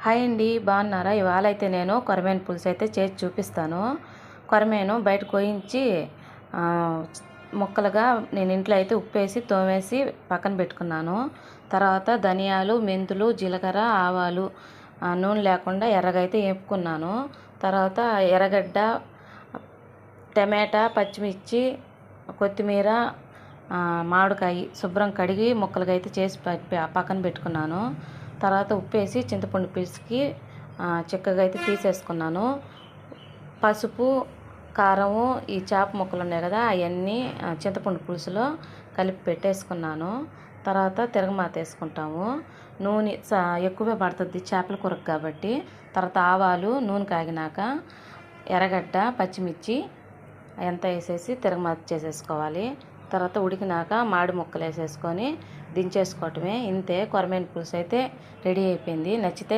Hi అండి, బాగున్నారా? ఇవాళ అయితే నేను కొరమేను పులుసు అయితే చేసి చూపిస్తాను. కొరమేను బయట కోయించి ముక్కలుగా నేను ఇంట్లో అయితే ఉప్పేసి తోమేసి పక్కన పెట్టుకున్నాను. తర్వాత ధనియాలు, మెంతులు, జీలకర్ర, ఆవాలు నూనె లేకుండా ఎర్రగా అయితే వేపుకున్నాను. తర్వాత ఎర్రగడ్డ, టమాటా, పచ్చిమిర్చి, కొత్తిమీర, మామిడికాయ శుభ్రం కడిగి ముక్కలుగా అయితే చేసి పక్కన పెట్టుకున్నాను. తర్వాత ఉప్పేసి చింతపండు పిసికి చిక్కగా అయితే తీసేసుకున్నాను. పసుపు, కారము, ఈ చేప ముక్కలు ఉన్నాయి కదా, అవన్నీ చింతపండు పులుసులో కలిపి పెట్టేసుకున్నాను. తర్వాత తిరగమాత వేసుకుంటాము. నూనె ఎక్కువే పడుతుంది చేపల కూరకు కాబట్టి. తర్వాత ఆవాలు నూనె కాగినాక ఎర్రగడ్డ, పచ్చిమిర్చి ఎంత వేసేసి తిరగమాత చేసేసుకోవాలి. తర్వాత ఉడికినాక మామిడి ముక్కలు వేసేసుకొని దించేసుకోవటమే. ఇంతే, కొరమేను పులుసు అయితే రెడీ అయిపోయింది. నచ్చితే